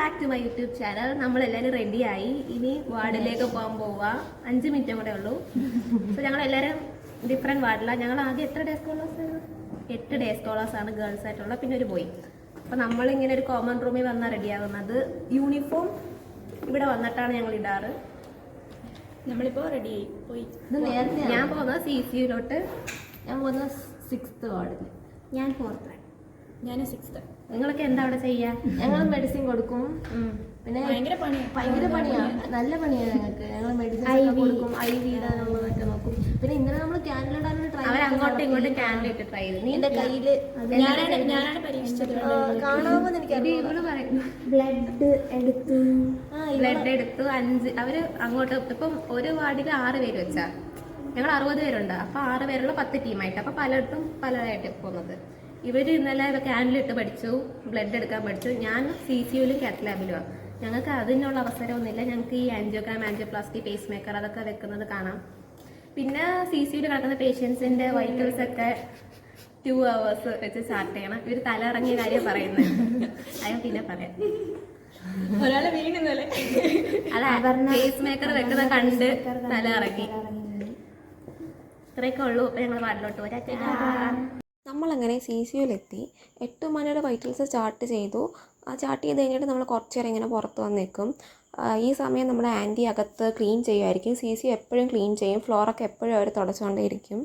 Back to my YouTube channel. നമ്മളെല്ലാവരും റെഡിയായി. ഇനി വാർഡിലേക്ക് പോവാ. 5 മിനിറ്റും കൂടെ ഉള്ളൂ. സോ ഞങ്ങളെല്ലാവരും ഡിഫറെൻറ്റ് വാർഡിലാണ്. ഞങ്ങൾ ആദ്യം 8 ഡേ സ്കോളേഴ്സ് ആണ് ഗേൾസ് ആയിട്ടുള്ള, പിന്നെ ഒരു ബോയ്. അപ്പോൾ നമ്മളിങ്ങനെ ഒരു കോമൺ റൂമിൽ വന്നാൽ റെഡിയാകുന്നത്. യൂണിഫോം ഇവിടെ വന്നിട്ടാണ് ഞങ്ങൾ ഇടാറ്. നമ്മളിപ്പോൾ റെഡിയായി പോയി. ഞാൻ പോകുന്നത് CCUലോട്ട്. ഞാൻ പോകുന്നത് 6th വാർഡിൽ. ഞാൻ 4th. ഞാൻ 6th. നിങ്ങളൊക്കെ എന്താ അവിടെ ചെയ്യാ? ഞങ്ങൾ മെഡിസിൻ കൊടുക്കും. പിന്നെ ഭയങ്കര പണിയാണ്, നല്ല പണിയാണ് ഞങ്ങൾക്ക്. ഞങ്ങൾ മെഡിസിൻ കൊടുക്കും, IV ഇടാനുള്ളതൊക്കെ നോക്കും. പിന്നെ ഇന്നലെ നമ്മൾ ക്യാൻഡിൽ ഇടാനൊരു ട്രൈ, അവർ അങ്ങോട്ടും ഇങ്ങോട്ടും ക്യാൻഡിൽ ഇട്ട് ട്രൈ ചെയ്തു. നീ എന്റെ കയ്യില് ഞാനാണ് പരീക്ഷിച്ചത്. കാണാമോ എനിക്ക് ഇവള് പറയുന്നു ബ്ലഡ് എടുത്തു 5. അവര് അങ്ങോട്ട് ഇപ്പം ഒരു വാർഡിൽ 6 പേര് വെച്ചാ, ഞങ്ങൾ 60 പേരുണ്ട്. അപ്പൊ 6 പേരുള്ള 10 ടീമായിട്ട്. അപ്പൊ പലയിടത്തും പലതായിട്ട് പോകുന്നത്. ഇവർ ഇന്നലെ ക്യാൻഡിലിട്ട് പഠിച്ചു, ബ്ലഡ് എടുക്കാൻ പഠിച്ചു. ഞാൻ CCUലും കാത്ത് ലാബിലുമാണ്. ഞങ്ങൾക്ക് അതിനുള്ള അവസരമൊന്നുമില്ല. ഞങ്ങൾക്ക് ഈ ആൻജിയോഗ്രാം, ആൻജിയോപ്ലാസ്റ്റി, പേസ് മേക്കർ അതൊക്കെ വെക്കുന്നത് കാണാം. പിന്നെ CCUല് കിടക്കുന്ന പേഷ്യൻസിന്റെ വൈറ്റൽസ് ഒക്കെ 2 hours വെച്ച് സ്റ്റാർട്ട് ചെയ്യണം. ഇവർ തല ഇറങ്ങിയ കാര്യം പറയുന്നത്. അയാൾ പിന്നെ പറയാം. ഒരാളെ വീണല്ലേ? അല്ല, പേസ് മേക്കർ വെക്കുന്ന കണ്ട് തല ഇറങ്ങി. ഇത്രയൊക്കെ ഉള്ളൂ. അപ്പൊ ഞങ്ങൾ വാർഡിലോട്ട് പോരാ. നമ്മളങ്ങനെ CCUലെത്തി. 8 മണിയുടെ വൈറ്റൽസ് ചാർട്ട് ചെയ്തു. ആ ചാർട്ട് ചെയ്ത് കഴിഞ്ഞിട്ട് നമ്മൾ കുറച്ച് നേരം ഇങ്ങനെ പുറത്ത് വന്ന് നിൽക്കും. ഈ സമയം നമ്മുടെ ആൻറ്റി അകത്ത് ക്ലീൻ ചെയ്യുമായിരിക്കും. CCU എപ്പോഴും ക്ലീൻ ചെയ്യും. ഫ്ലോറൊക്കെ എപ്പോഴും അവർ തുടച്ചുകൊണ്ടേയിരിക്കും.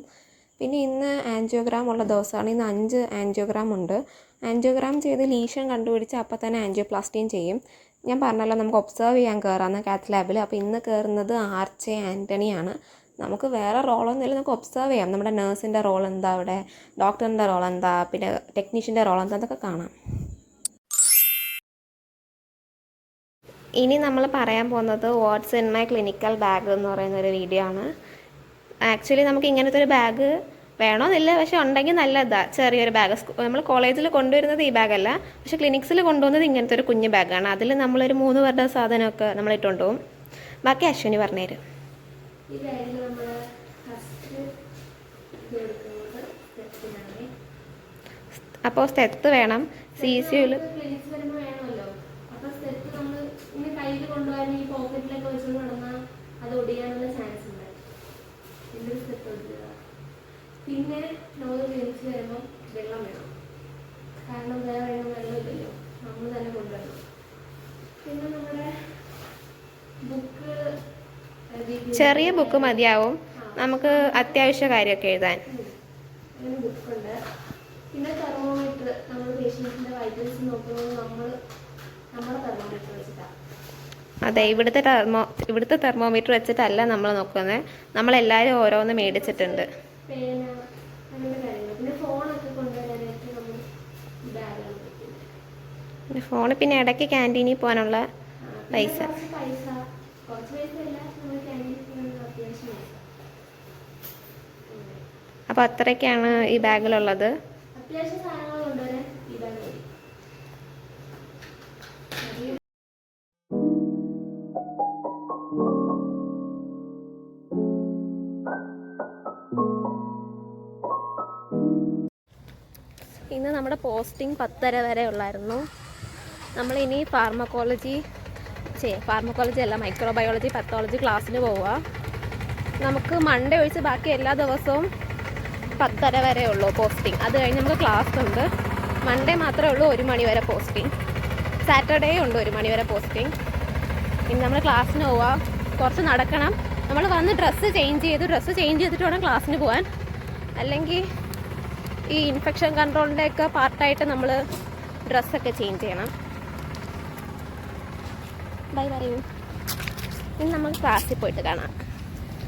പിന്നെ ഇന്ന് ആൻജിയോഗ്രാം ഉള്ള ദിവസമാണ്. ഇന്ന് 5 ആൻജിയോഗ്രാം ഉണ്ട്. ആൻജിയോഗ്രാം ചെയ്ത് ലീഷൻ കണ്ടുപിടിച്ച് അപ്പം തന്നെ ആൻജിയോപ്ലാസ്റ്റിയും ചെയ്യും. ഞാൻ പറഞ്ഞല്ലോ നമുക്ക് ഒബ്സർവ് ചെയ്യാൻ കയറാമെന്ന് കാത്ത് ലാബിൽ. അപ്പോൾ ഇന്ന് കയറുന്നത് RJ ആൻ്റണിയാണ്. നമുക്ക് വേറെ റോളൊന്നുമില്ല, നമുക്ക് ഒബ്സർവ് ചെയ്യാം. നമ്മുടെ നേഴ്സിൻ്റെ റോൾ എന്താ, അവിടെ ഡോക്ടറിൻ്റെ റോൾ എന്താ, പിന്നെ ടെക്നീഷ്യൻ്റെ റോൾ എന്താ, അതൊക്കെ കാണാം. ഇനി നമ്മൾ പറയാൻ പോകുന്നത് what's in my clinical bag എന്ന് പറയുന്നൊരു വീഡിയോ ആണ്. ആക്ച്വലി നമുക്ക് ഇങ്ങനത്തെ ഒരു ബാഗ് വേണമെന്നില്ല, പക്ഷെ ഉണ്ടെങ്കിൽ നല്ലതാണ്. ചെറിയൊരു ബാഗ് നമ്മൾ കോളേജിൽ കൊണ്ടുവരുന്നത് ഈ ബാഗല്ല, പക്ഷെ ക്ലിനിക്സിൽ കൊണ്ടുപോകുന്നത് ഇങ്ങനത്തെ ഒരു കുഞ്ഞു ബാഗാണ്. അതിൽ നമ്മളൊരു 3 പേരുടെ സാധനമൊക്കെ നമ്മൾ ഇട്ടുകൊണ്ട് പോകും. ബാക്കി അശ്വിനി പറഞ്ഞുതരും. ഈ ബാഗിൽ നമ്മൾ ഫസ്റ്റ് എടുക്കുന്നത് അപ്പോൾ സ്റ്റെത്ത് വേണം. CCUല് ക്ലിനിക്സ് വരുമ്പോൾ വേണമല്ലോ. അപ്പോൾ സ്റ്റെത്ത് നമ്മൾ ഇങ്ങനെ കയ്യിൽ കൊണ്ടുപോകാൻ ഈ പോക്കറ്റിലൊക്കെ വെച്ചുകൊണ്ട് നടന്നാൽ അത് ഒടിയാനുള്ള ചാൻസ് ഉണ്ട്. ഇതിൻ്റെ സ്റ്റെത്ത് ഒടിക്കുക. പിന്നെ നമ്മൾ ക്ലിനിക്സ് വരുമ്പോൾ വെള്ളം വേണം. കാരണം വേറെ വെള്ളമില്ലല്ലോ, നമ്മൾ തന്നെ കൊണ്ടുവരണം. പിന്നെ നമ്മുടെ ബുക്ക്, ചെറിയ ബുക്ക് മതിയാവും നമുക്ക് അത്യാവശ്യ കാര്യമൊക്കെ എഴുതാൻ. അങ്ങനെ ബുക്കുണ്ട്. പിന്നെ തെർമോമീറ്റർ, നമ്മൾ പേഷ്യൻസിന്റെ വൈറ്റൽസ് നോക്കുന്നത് നമ്മുടെ തെർമോമീറ്റർ വെച്ചിട്ടാണ്. അതെ, ഇവിടുത്തെ തെർമോമീറ്റർ വെച്ചിട്ടല്ല നമ്മൾ നോക്കുന്നത്. നമ്മളെല്ലാവരും ഓരോന്ന് മേടിച്ചിട്ടുണ്ട്. പേന, അങ്ങനത്തെ കാര്യങ്ങൾ. പിന്നെ ഫോണൊക്കെ കൊണ്ടുവരാനായിട്ട് നമ്മൾ ബാഗാണ് പിന്നെ ഫോണ്, പിന്നെ ഇടയ്ക്ക് ക്യാൻറ്റീനിൽ പോകാനുള്ള പൈസ. കുറച്ച് പൈസ ഇല്ല, നമ്മൾ ക്യാൻറ്റീനിൽ അത്യാവശ്യം പൈസ. അപ്പോൾ അത്രയൊക്കെയാണ് ഈ ബാഗിലുള്ളത്. അത്യാവശ്യം സാധനങ്ങൾ കൊണ്ടുവരാൻ ഈ ബാഗ് മതി. ഇന്ന് നമ്മുടെ പോസ്റ്റിംഗ് 10:30 വരെ ഉള്ളായിരുന്നു. നമ്മളിനി ഫാർമക്കോളജി അല്ല, മൈക്രോബയോളജി, പത്തോളജി ക്ലാസ്സിന് പോവുക. നമുക്ക് മൺഡേ ഒഴിച്ച് ബാക്കി എല്ലാ ദിവസവും 10:30 വരെ ഉള്ളൂ പോസ്റ്റിംഗ്. അത് കഴിഞ്ഞ് നമുക്ക് ക്ലാസ് ഉണ്ട്. മൺഡേ മാത്രമേ ഉള്ളൂ 1 മണി വരെ പോസ്റ്റിംഗ്. സാറ്റർഡേ ഉണ്ട് 1 മണി വരെ പോസ്റ്റിംഗ്. ഇനി നമ്മൾ ക്ലാസ്സിന് പോവുക. കുറച്ച് നടക്കണം. നമ്മൾ വന്ന് ഡ്രസ്സ് ചേഞ്ച് ചെയ്തിട്ട് വേണം ക്ലാസ്സിന് പോകാൻ. അല്ലെങ്കിൽ ഈ ഇൻഫെക്ഷൻ കൺട്രോളിൻ്റെ ഒക്കെ പാർട്ടായിട്ട് നമ്മൾ ഡ്രസ്സൊക്കെ ചേഞ്ച് ചെയ്യണം. ബൈ പറയൂ. ഇനി നമ്മൾ ക്ലാസ്സിൽ പോയിട്ട് കാണാം.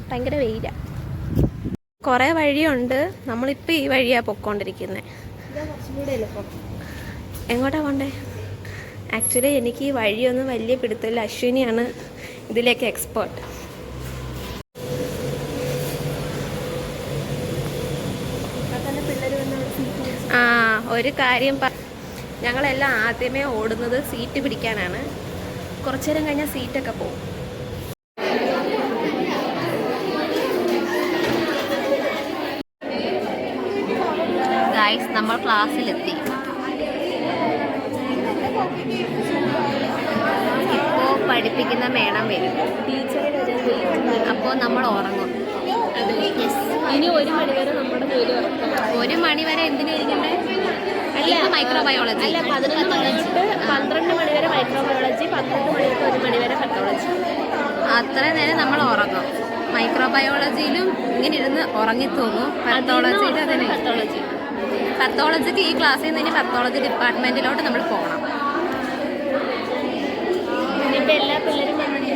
ഭയങ്കര വെയിലാണ്. കുറേ വഴിയുണ്ട്. നമ്മളിപ്പോൾ ഈ വഴിയാണ് പൊയ്ക്കൊണ്ടിരിക്കുന്നത്. എങ്ങോട്ടാണ് പോകണ്ടേ? ആക്ച്വലി എനിക്ക് ഈ വഴിയൊന്നും വലിയ പിടുത്തമില്ല. അശ്വിനിയാണ് ഇതിലേക്ക് എക്സ്പേർട്ട്. ഒരു കാര്യം ഞങ്ങളെല്ലാം ആദ്യമേ ഓടുന്നത് സീറ്റ് പിടിക്കാനാണ്. കുറച്ചു നേരം കഴിഞ്ഞാൽ സീറ്റൊക്കെ പോകും. ഗൈസ്, നമ്മൾ ക്ലാസ്സിലെത്തി. പഠിപ്പിക്കുന്ന മേളം വരും. അപ്പോൾ നമ്മൾ ഉറങ്ങും. ഇനി 1 മണി വരെ നമ്മുടെ ജോലി ഉറക്കാം. 1 മണി വരെ എന്തിനായിരിക്കണ്ടേ? അല്ല മൈക്രോബയോളജി. അല്ല 11 മണി തൊട്ട് 12 മണി വരെ മൈക്രോബയോളജി, 12 മണി തൊട്ട് 1 മണി വരെ പത്തോളജി. അത്ര നേരം നമ്മൾ ഉറങ്ങും. മൈക്രോബയോളജിയിലും ഇങ്ങനെ ഇരുന്ന് ഉറങ്ങിത്തൂങ്ങും. പത്തോളജിയിലും അതിന് പത്തോളജിക്ക് ഈ ക്ലാസ്സിൽ നിന്ന് ഇനി പത്തോളജി ഡിപ്പാർട്ട്മെൻറ്റിലോട്ട് നമ്മൾ പോകണം. ഇനിയിപ്പോൾ എല്ലാ പിള്ളേരും വന്നിട്ട്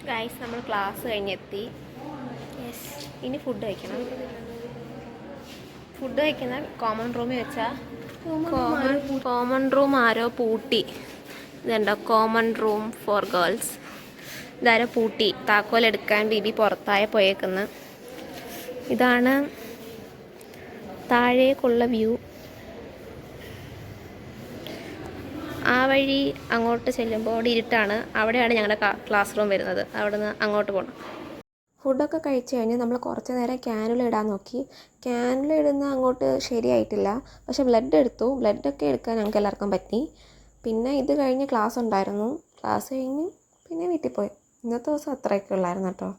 ഗൈസ് നമ്മൾ ക്ലാസ് കഴിഞ്ഞെത്തി. ഇനി ഫുഡ് കഴിക്കണം. ഫുഡ് കഴിക്കുന്ന കോമൺ റൂമിൽ വെച്ചാൽ കോമൺ റൂം ആരോ പൂട്ടി. ഇതുണ്ടോ കോമൺ റൂം ഫോർ ഗേൾസ്. ഇതാരോ പൂട്ടി. താക്കോലെടുക്കാൻ ബിബി പുറത്തായ പോയേക്കുന്നു. ഇതാണ് താഴേക്കുള്ള വ്യൂ. ആ വഴി അങ്ങോട്ട് ചെല്ലുമ്പോൾ അവിടെ ഇരുട്ടാണ്. അവിടെയാണ് ഞങ്ങളുടെ ക്ലാസ് റൂം വരുന്നത്. അവിടെ നിന്ന് അങ്ങോട്ട് പോകണം. ഫുഡൊക്കെ കഴിച്ച് കഴിഞ്ഞ് നമ്മൾ കുറച്ച് നേരം ക്യാനുല ഇടാൻ നോക്കി. ക്യാനുല ഇടുന്ന അങ്ങോട്ട് ശരിയായിട്ടില്ല. പക്ഷേ ബ്ലഡ് എടുത്തു. ബ്ലഡൊക്കെ എടുക്കാൻ ഞങ്ങൾക്ക് എല്ലാവർക്കും പറ്റി. പിന്നെ ഇത് കഴിഞ്ഞ് ക്ലാസ് ഉണ്ടായിരുന്നു. ക്ലാസ് കഴിഞ്ഞ് പിന്നെ വീട്ടിൽ പോയി. ഇന്നത്തെ ദിവസം അത്രയൊക്കെ ഉള്ളായിരുന്നു കേട്ടോ.